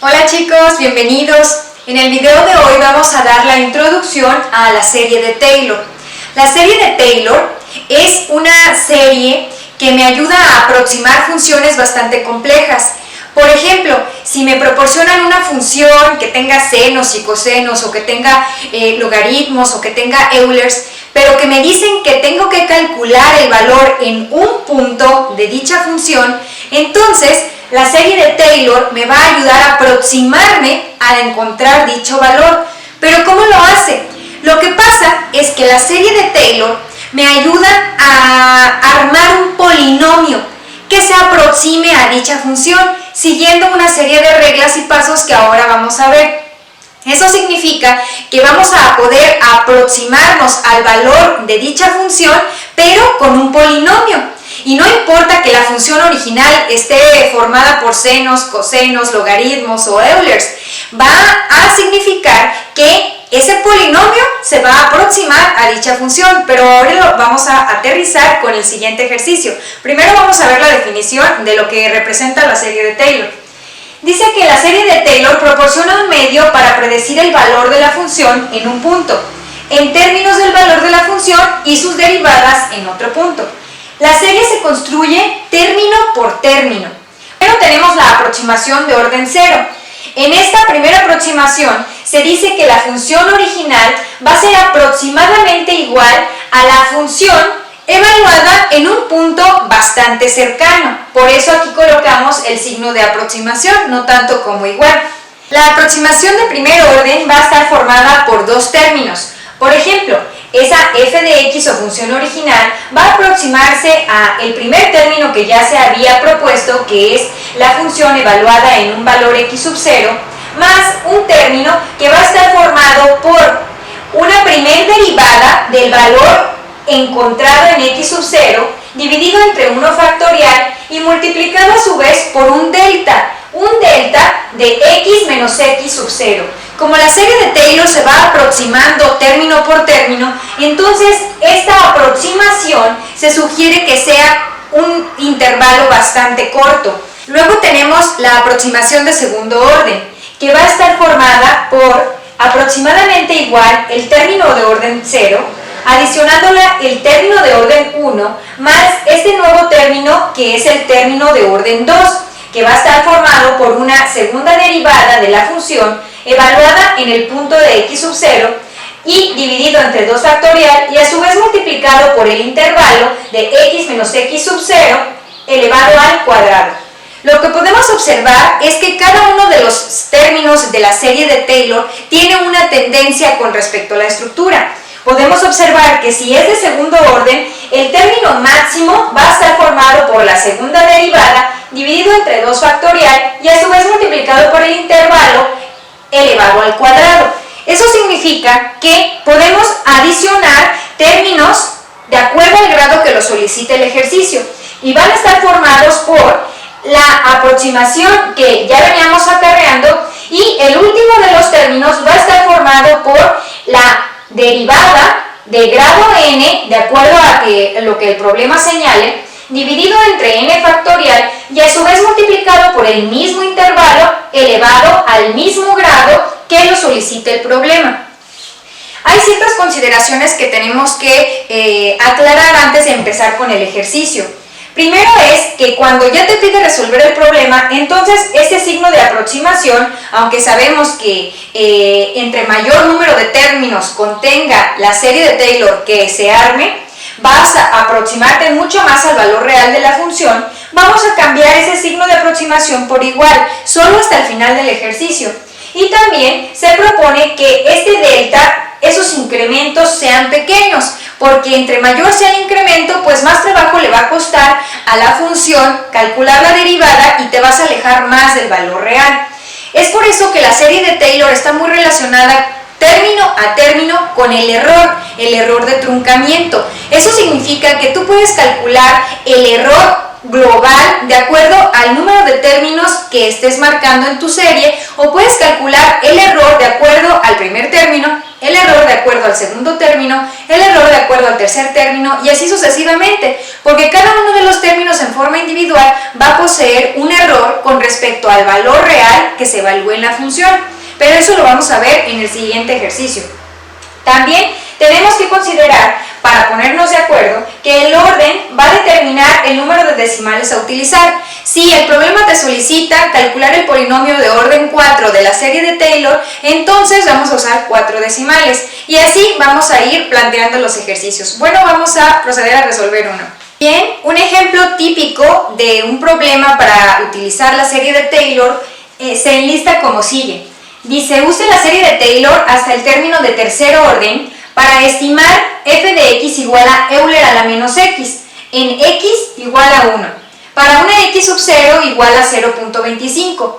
Hola chicos, bienvenidos. En el video de hoy vamos a dar la introducción a la serie de Taylor. La serie de Taylor es una serie que me ayuda a aproximar funciones bastante complejas. Por ejemplo, si me proporcionan una función que tenga senos y cosenos o que tenga logaritmos o que tenga Eulers, pero que me dicen que tengo que calcular el valor en un punto de dicha función, entonces la serie de Taylor me va a ayudar a aproximarme a encontrar dicho valor. ¿Pero cómo lo hace? Lo que pasa es que la serie de Taylor me ayuda a armar un polinomio que se aproxime a dicha función, siguiendo una serie de reglas y pasos que ahora vamos a ver. Eso significa que vamos a poder aproximarnos al valor de dicha función, pero con un polinomio. Y no importa que la función original esté formada por senos, cosenos, logaritmos o Eulers, va a significar que ese polinomio se va a aproximar a dicha función, pero ahora lo vamos a aterrizar con el siguiente ejercicio. Primero vamos a ver la definición de lo que representa la serie de Taylor. Dice que la serie de Taylor proporciona un medio para predecir el valor de la función en un punto, en términos del valor de la función y sus derivadas en otro punto. La serie se construye término por término. Primero tenemos la aproximación de orden cero. En esta primera aproximación se dice que la función original va a ser aproximadamente igual a la función evaluada en un punto bastante cercano. Por eso aquí colocamos el signo de aproximación, no tanto como igual. La aproximación de primer orden va a estar formada por dos términos. Por ejemplo, esa f de x o función original va a aproximarse al primer término que ya se había propuesto, que es la función evaluada en un valor x sub 0, más un término que va a estar formado por una primer derivada del valor encontrado en x sub 0, dividido entre 1 factorial y multiplicado a su vez por un delta de x menos x sub 0. Como la serie de Taylor se va aproximando término por término, entonces esta aproximación se sugiere que sea un intervalo bastante corto. Luego tenemos la aproximación de segundo orden, que va a estar formada por aproximadamente igual el término de orden 0, adicionándola el término de orden 1, más este nuevo término que es el término de orden 2, que va a estar formado por una segunda derivada de la función evaluada en el punto de x sub 0 y dividido entre 2 factorial y a su vez multiplicado por el intervalo de x menos x sub 0 elevado al cuadrado. Lo que podemos observar es que cada uno de los términos de la serie de Taylor tiene una tendencia con respecto a la estructura. Podemos observar que si es de segundo orden, el término máximo va a estar formado por la segunda derivada dividido entre 2 factorial y a su vez multiplicado por el intervalo elevado al cuadrado. Eso significa que podemos adicionar términos de acuerdo al grado que lo solicite el ejercicio y van a estar formados por la aproximación que ya veníamos acarreando y el último de los términos va a estar formado por la derivada de grado n, de acuerdo a lo que el problema señale, dividido entre n factorial y a su vez multiplicado por el mismo intervalo elevado al mismo grado que lo solicite el problema. Hay ciertas consideraciones que tenemos que aclarar antes de empezar con el ejercicio. Primero es que cuando ya te pide resolver el problema, entonces ese signo de aproximación, aunque sabemos que entre mayor número de términos contenga la serie de Taylor que se arme, vas a aproximarte mucho más al valor real de la función, vamos a cambiar ese signo de aproximación por igual, solo hasta el final del ejercicio. Y también se propone que este delta, esos incrementos sean pequeños, porque entre mayor sea el incremento, pues más trabajo le va a costar a la función calcular la derivada y te vas a alejar más del valor real. Es por eso que la serie de Taylor está muy relacionada término a término con el error de truncamiento. Eso significa que tú puedes calcular el error global de acuerdo al número de términos que estés marcando en tu serie, o puedes calcular el error de acuerdo al primer término, el error de acuerdo al segundo término, el error de acuerdo al tercer término y así sucesivamente. porque cada uno de los términos en forma individual va a poseer un error con respecto al valor real que se evalúe en la función, pero eso lo vamos a ver en el siguiente ejercicio. También tenemos que considerar, para ponernos de acuerdo, que el orden va a determinar el número de decimales a utilizar. Si el problema te solicita calcular el polinomio de orden 4 de la serie de Taylor, entonces vamos a usar 4 decimales y así vamos a ir planteando los ejercicios. Bueno, vamos a proceder a resolver uno. Bien, un ejemplo típico de un problema para utilizar la serie de Taylor se enlista como sigue. Dice, use la serie de Taylor hasta el término de tercer orden para estimar f de x igual a Euler a la menos x en x igual a 1, para una x sub 0 igual a 0.25.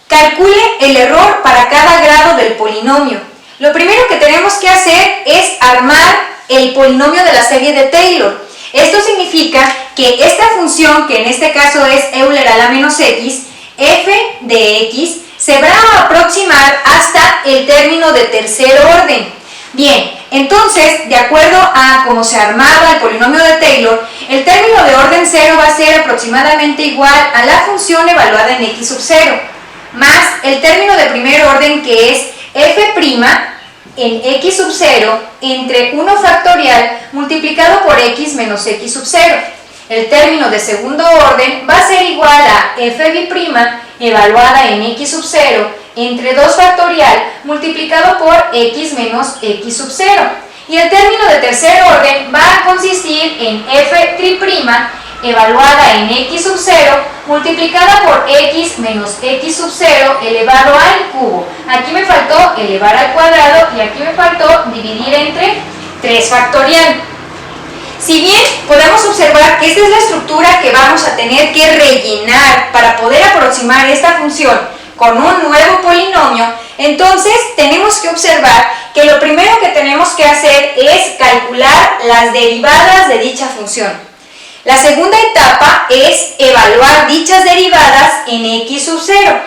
Calcule el error para cada grado del polinomio. Lo primero que tenemos que hacer es armar el polinomio de la serie de Taylor. Esto significa que esta función, que en este caso es Euler a la menos x, f de x, se va a aproximar hasta el término de tercer orden. Bien, entonces, de acuerdo a cómo se armaba el polinomio de Taylor, el término de orden 0 va a ser aproximadamente igual a la función evaluada en x sub 0, más el término de primer orden, que es f' en x sub 0 entre 1 factorial multiplicado por x menos x sub 0. El término de segundo orden va a ser igual a f' evaluada en x sub 0 entre 2 factorial multiplicado por x menos x sub 0. Y el término de tercer orden va a consistir en f' evaluada en x sub 0 multiplicada por x menos x sub 0 elevado al cubo. Aquí me faltó elevar al cuadrado y aquí me faltó dividir entre 3 factorial. Si bien podemos observar que esta es la estructura que vamos a tener que rellenar para poder aproximar esta función con un nuevo polinomio, entonces tenemos que observar que lo primero que tenemos que hacer es calcular las derivadas de dicha función. La segunda etapa es evaluar dichas derivadas en x sub 0.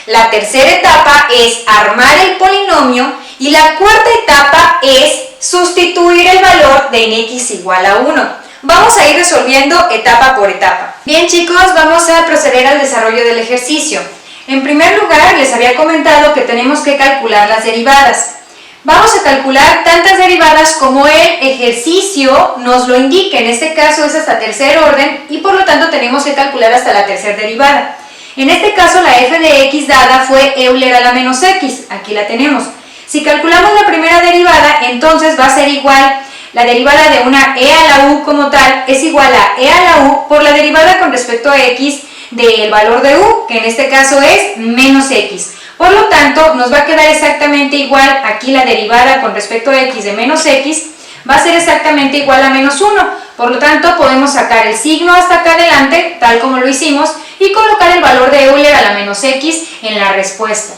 La tercera etapa es armar el polinomio y la cuarta etapa es sustituir el valor de en x igual a 1. Vamos a ir resolviendo etapa por etapa. Bien chicos, vamos a proceder al desarrollo del ejercicio. En primer lugar, les había comentado que tenemos que calcular las derivadas. Vamos a calcular tantas derivadas como el ejercicio nos lo indique. En este caso es hasta tercer orden y por lo tanto tenemos que calcular hasta la tercera derivada. En este caso la f de x dada fue Euler a la menos x. Aquí la tenemos. Si calculamos la primera derivada, entonces va a ser igual, la derivada de una e a la u como tal es igual a e a la u por la derivada con respecto a x del valor de u, que en este caso es menos x. Por lo tanto, nos va a quedar exactamente igual, aquí la derivada con respecto a x de menos x va a ser exactamente igual a menos 1. Por lo tanto, podemos sacar el signo hasta acá adelante, tal como lo hicimos, y colocar el valor de Euler a la menos x en la respuesta.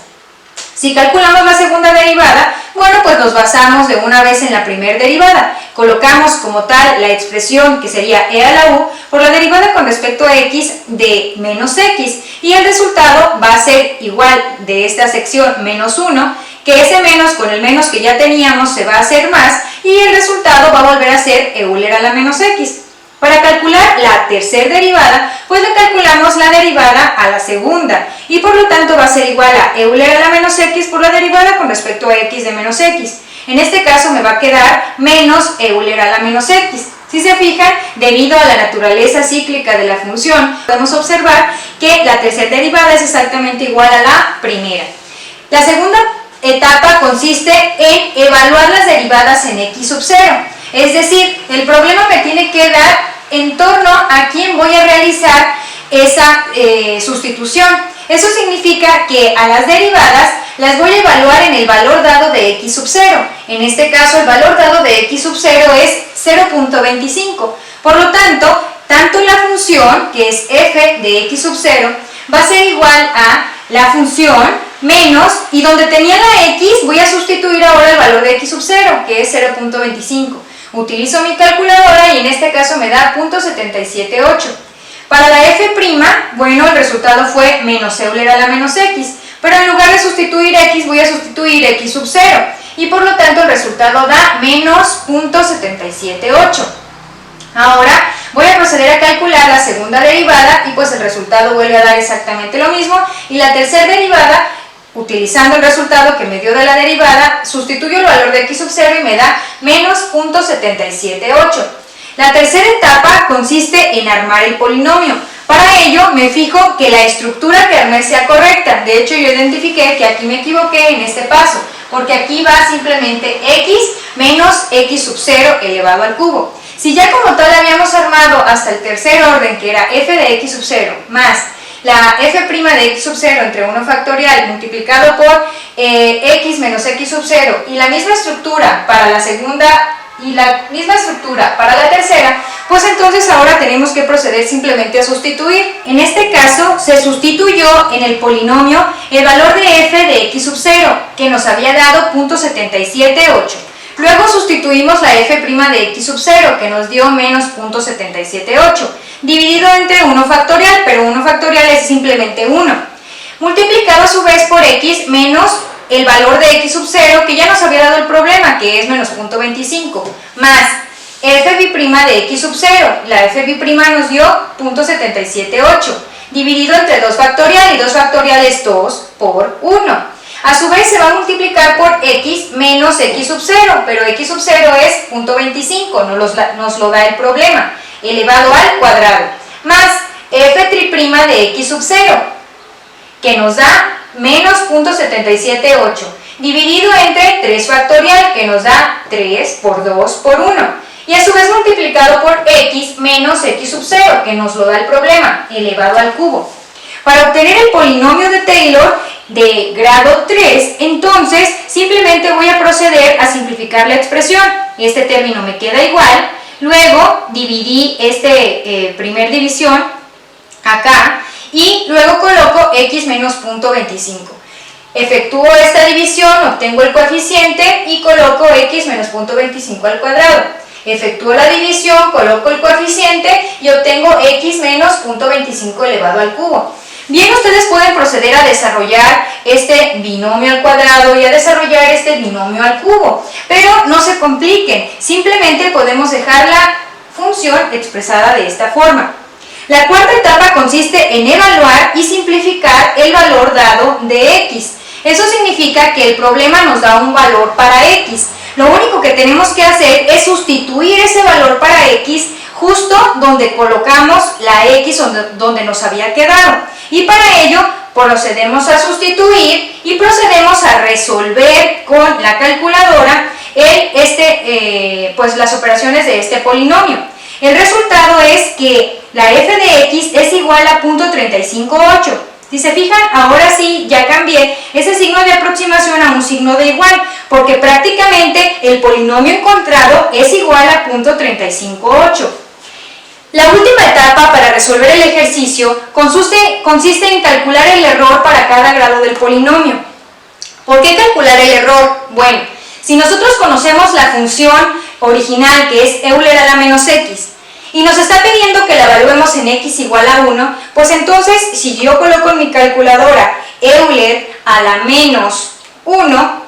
Si calculamos la segunda derivada, bueno, pues nos basamos de una vez en la primera derivada. Colocamos como tal la expresión que sería e a la u por la derivada con respecto a x de menos x. Y el resultado va a ser igual de esta sección menos 1, que ese menos con el menos que ya teníamos se va a hacer más y el resultado va a volver a ser Euler a la menos x. Para calcular la tercera derivada, pues le calculamos la derivada a la segunda y por lo tanto va a ser igual a Euler a la menos x por la derivada con respecto a x de menos x. En este caso me va a quedar menos Euler a la menos x. Si se fijan, debido a la naturaleza cíclica de la función, podemos observar que la tercera derivada es exactamente igual a la primera. La segunda etapa consiste en evaluar las derivadas en x sub 0. Es decir, el problema me tiene que dar en torno a quién voy a realizar esa sustitución. Eso significa que a las derivadas las voy a evaluar en el valor dado de x sub 0. En este caso el valor dado de x sub 0 es 0.25. Por lo tanto, tanto la función, que es f de x sub 0, va a ser igual a la función menos, y donde tenía la x voy a sustituir ahora el valor de x sub 0, que es 0.25. Utilizo mi calculadora y en este caso me da 0.778. Para la f', bueno, el resultado fue menos Euler a la menos x, pero en lugar de sustituir x voy a sustituir x sub 0 y por lo tanto el resultado da menos 0.778. Ahora voy a proceder a calcular la segunda derivada y pues el resultado vuelve a dar exactamente lo mismo, y la tercera derivada, utilizando el resultado que me dio de la derivada, sustituyo el valor de x sub 0 y me da menos 0.778. La tercera etapa consiste en armar el polinomio. Para ello me fijo que la estructura que armé sea correcta. De hecho, yo identifiqué que aquí me equivoqué en este paso, porque aquí va simplemente x menos x sub 0 elevado al cubo. Si ya como tal habíamos armado hasta el tercer orden, que era f de x sub 0 más la f' de x sub 0 entre 1 factorial multiplicado por x menos x sub 0, y la misma estructura para la segunda y la misma estructura para la tercera, pues entonces ahora tenemos que proceder simplemente a sustituir. En este caso se sustituyó en el polinomio el valor de f de x sub 0, que nos había dado 0.778. Luego sustituimos la f' de x sub 0, que nos dio menos 0.778, dividido entre 1 factorial, pero 1 factorial es simplemente 1, multiplicado a su vez por x menos el valor de x sub 0, que ya nos había dado el problema, que es menos 0.25, más f' de x sub 0, la f' nos dio 0.778, dividido entre 2 factorial, y 2 factorial es 2 por 1. A su vez se va a multiplicar por x menos x sub 0, pero x sub 0 es 0.25, nos lo da el problema, elevado al cuadrado, más f' de x sub 0, que nos da menos 0.778, dividido entre 3 factorial, que nos da 3 por 2 por 1, y a su vez multiplicado por x menos x sub 0, que nos lo da el problema, elevado al cubo. Para obtener el polinomio de Taylor de grado 3, entonces simplemente voy a proceder a simplificar la expresión. Este término me queda igual, luego dividí primer división acá, y luego coloco x menos 0.25. Efectúo esta división, obtengo el coeficiente y coloco x menos 0.25 al cuadrado. Efectúo la división, coloco el coeficiente y obtengo x menos 0.25 elevado al cubo. Bien, ustedes pueden proceder a desarrollar este binomio al cuadrado y a desarrollar este binomio al cubo, pero no se compliquen, simplemente podemos dejar la función expresada de esta forma. La cuarta etapa consiste en evaluar y simplificar el valor dado de x. Eso significa que el problema nos da un valor para x. Lo único que tenemos que hacer es sustituir ese valor para x justo donde colocamos la x donde nos había quedado. Y para ello procedemos a sustituir y procedemos a resolver con la calculadora pues las operaciones de este polinomio. El resultado es que la f de x es igual a 0.358. Si se fijan, ahora sí ya cambié ese signo de aproximación a un signo de igual, porque prácticamente el polinomio encontrado es igual a 0.358. La última etapa para resolver el ejercicio consiste en calcular el error para cada grado del polinomio. ¿Por qué calcular el error? Bueno, si nosotros conocemos la función original, que es Euler a la menos x, y nos está pidiendo que la evaluemos en x igual a 1, pues entonces si yo coloco en mi calculadora Euler a la menos 1,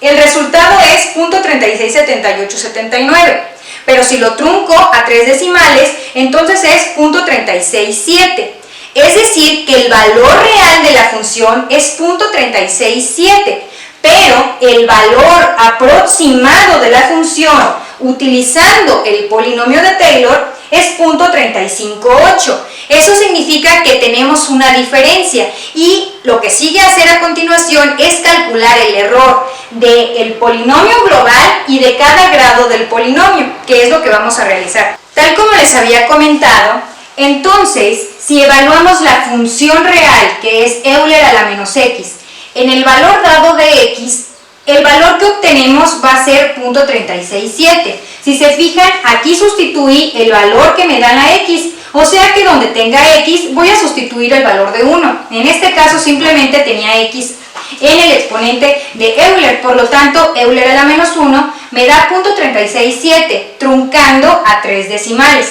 el resultado es 0.367879. Pero si lo trunco a 3 decimales, entonces es 0.367. Es decir, que el valor real de la función es 0.367, pero el valor aproximado de la función utilizando el polinomio de Taylor es 0.358. Eso significa que tenemos una diferencia, y lo que sigue a hacer a continuación es calcular el error del polinomio global y de cada grado del polinomio, que es lo que vamos a realizar. Tal como les había comentado, entonces, si evaluamos la función real, que es Euler a la menos x, en el valor dado de x, el valor que obtenemos va a ser 0.367. Si se fijan, aquí sustituí el valor que me da la x, o sea que donde tenga x voy a sustituir el valor de 1. En este caso simplemente tenía x en el exponente de Euler, por lo tanto Euler a la menos 1 me da 0.367, truncando a 3 decimales.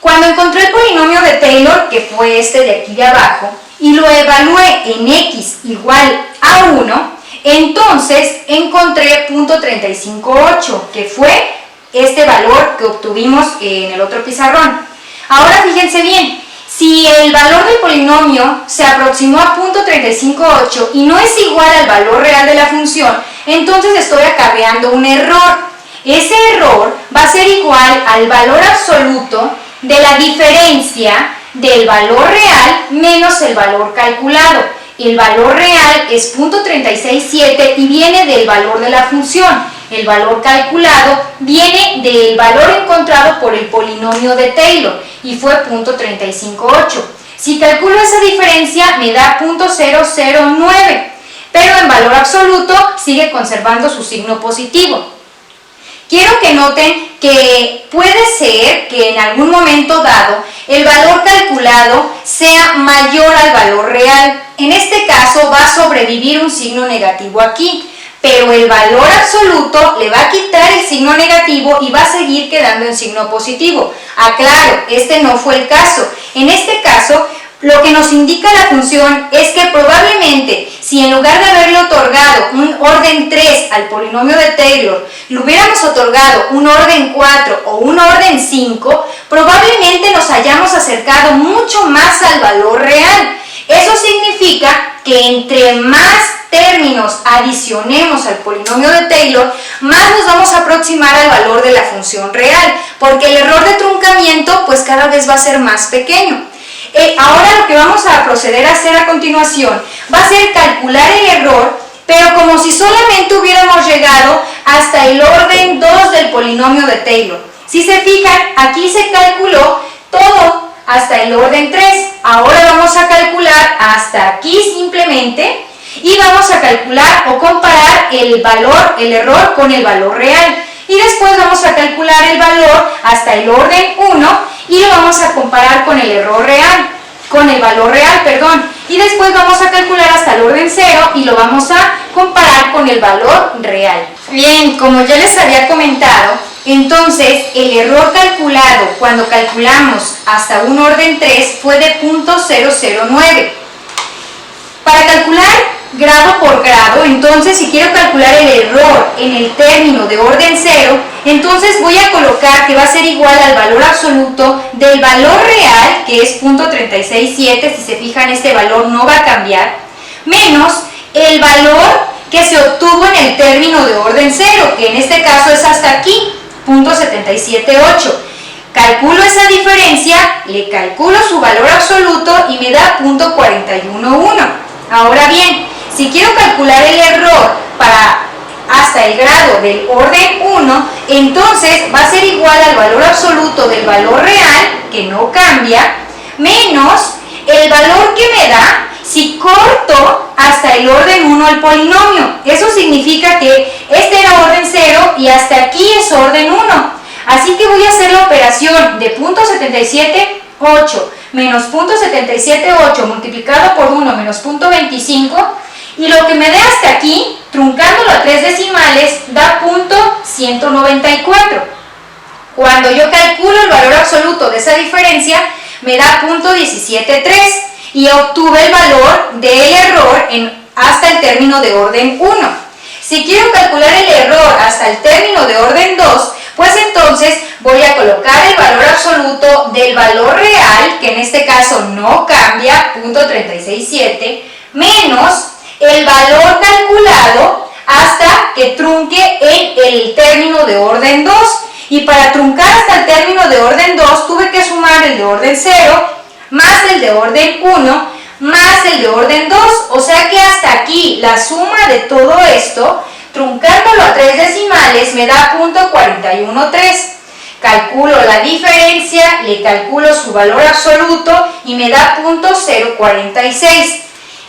Cuando encontré el polinomio de Taylor, que fue este de aquí de abajo, y lo evalué en x igual a 1, entonces encontré 0.358, que fue este valor que obtuvimos en el otro pizarrón. Ahora fíjense bien, si el valor del polinomio se aproximó a 0.358 y no es igual al valor real de la función, entonces estoy acarreando un error. Ese error va a ser igual al valor absoluto de la diferencia del valor real menos el valor calculado. El valor real es 0.367 y viene del valor de la función. El valor calculado viene del valor encontrado por el polinomio de Taylor y fue 0.358. Si calculo esa diferencia me da 0.009, pero en valor absoluto sigue conservando su signo positivo. Quiero que noten que puede ser que en algún momento dado el valor calculado sea mayor al valor real. En este caso va a sobrevivir un signo negativo aquí, pero el valor absoluto le va a quitar el signo negativo y va a seguir quedando en signo positivo. Aclaro, este no fue el caso. En este caso, lo que nos indica la función es que probablemente si en lugar de haberle otorgado un orden 3 al polinomio de Taylor, le hubiéramos otorgado un orden 4 o un orden 5, probablemente nos hayamos acercado mucho más al valor real. Eso significa que entre más términos adicionemos al polinomio de Taylor, más nos vamos a aproximar al valor de la función real, porque el error de truncamiento pues cada vez va a ser más pequeño. Ahora lo que vamos a proceder a hacer a continuación va a ser calcular el error, pero como si solamente hubiéramos llegado hasta el orden 2 del polinomio de Taylor. Si se fijan, aquí se calculó todo hasta el orden 3. Ahora vamos a calcular hasta aquí simplemente y vamos a calcular o comparar el error con el valor real. Y después vamos a calcular el valor hasta el orden 1 y lo vamos a comparar con el valor real, y después vamos a calcular hasta el orden 0 y lo vamos a comparar con el valor real. Bien, como ya les había comentado, entonces el error calculado cuando calculamos hasta un orden 3 fue de 0.009. Para calcular grado por grado, entonces si quiero calcular el error en el término de orden 0, entonces voy a colocar que va a ser igual al valor absoluto del valor real, que es 0.367, si se fijan este valor no va a cambiar, menos el valor que se obtuvo en el término de orden 0, que en este caso es hasta aquí, 0.778. Calculo esa diferencia, le calculo su valor absoluto y me da 0.411. Ahora bien, si quiero calcular el error hasta el grado del orden 1, entonces va a ser igual al valor absoluto del valor real, que no cambia, menos el valor que me da si corto hasta el orden 1 el polinomio. Eso significa que este era orden 0 y hasta aquí es orden 1. Así que voy a hacer la operación de 0.778 menos 0.778 multiplicado por 1 menos 0.25, y lo que me dé hasta aquí, truncándolo a 3 decimales, da 0.194. Cuando yo calculo el valor absoluto de esa diferencia, me da 0.173 y obtuve el valor del error hasta el término de orden 1. Si quiero calcular el error hasta el término de orden 2, pues entonces voy a colocar el valor absoluto del valor real, que en este caso no cambia, 0.367, menos el valor calculado hasta que trunque en el término de orden 2. Y para truncar hasta el término de orden 2 tuve que sumar el de orden 0 más el de orden 1 más el de orden 2. O sea que hasta aquí la suma de todo esto, truncándolo a 3 decimales, me da 0.413. Calculo la diferencia, le calculo su valor absoluto y me da 0.046.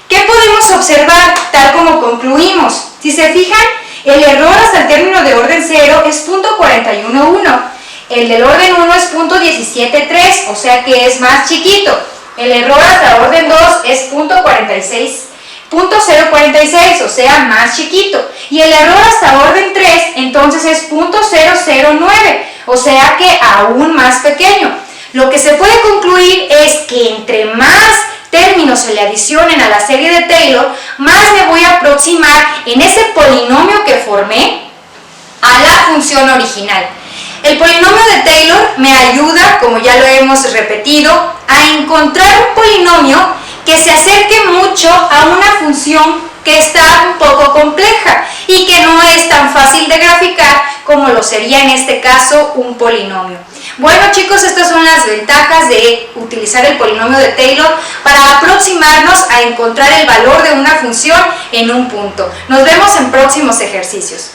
¿Qué podemos observar tal como concluimos? Si se fijan, el error hasta el término de orden 0 es 0.411. El del orden 1 es 0.173, o sea que es más chiquito. El error hasta orden 2 es 0.046, o sea más chiquito. Y el error hasta orden 3 entonces es 0.009, o sea que aún más pequeño. Lo que se puede concluir es que entre más términos se le adicionen a la serie de Taylor, más me voy a aproximar en ese polinomio que formé a la función original. El polinomio de Taylor me ayuda, como ya lo hemos repetido, a encontrar un polinomio que se acerque mucho a una función que está un poco compleja y que no es tan fácil de graficar como lo sería en este caso un polinomio. Bueno chicos, estas son las ventajas de utilizar el polinomio de Taylor para aproximarnos a encontrar el valor de una función en un punto. Nos vemos en próximos ejercicios.